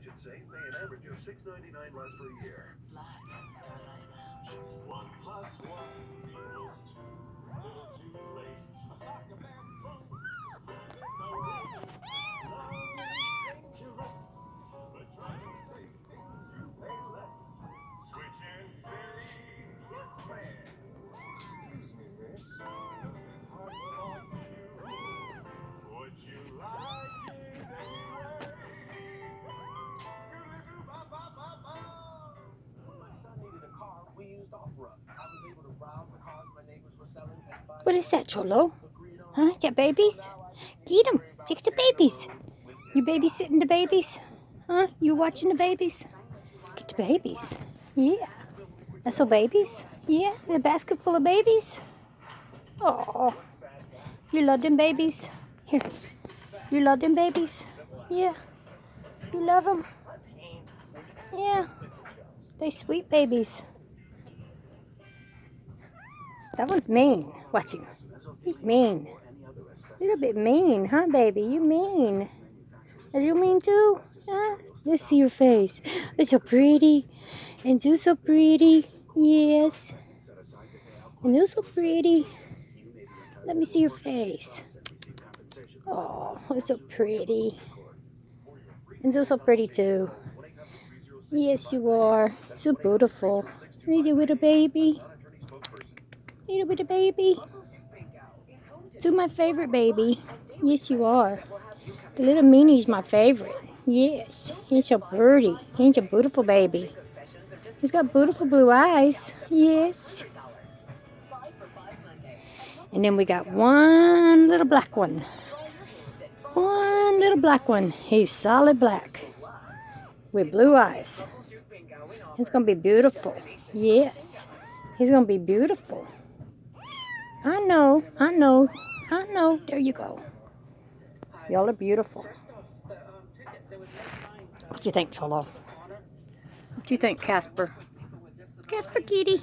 should say, pay an average of $6.99 less per year. One plus one equals two. Little too late. A soccer man throw. No dangerous. But try to save things you pay less. Switch and say yes, man. Excuse me, miss. Does this heart belong to you? Would you like it anyway? Scoodly-doo-ba-ba-ba-ba. When my son needed a car, we used off-road. I was able to browse the cars my neighbors were selling and find. What is that, Cholo? Huh? Is that babies? Eat them. Take the babies. You babysitting the babies? Huh? You watching the babies? Get the babies. Yeah. That's all babies? Yeah. A basket full of babies? Oh. You love them babies? Here. You love them babies? Yeah. You love them? Yeah. They sweet babies. That one's mean. Watch him. He's mean. A little bit mean, huh, baby? You mean. Are you mean too? Huh? Let's see your face. It's so pretty. And you're so pretty. Yes. And you're so pretty. Let me see your face. Oh, it's so pretty. And you're so pretty too. Yes, you are. So beautiful. Little with a baby. Little with a baby. You're my favorite baby. Yes, you are. The little Minnie's my favorite. Yes. He's so pretty. He's a beautiful baby. He's got beautiful blue eyes. Yes. And then we got one little black one. One little black one. He's solid black. With blue eyes. He's going to be beautiful. Yes. He's going to be beautiful. I know. I know. I know. There you go. Y'all are beautiful. What do you think, Cholo? What do you think, Casper? Casper kitty.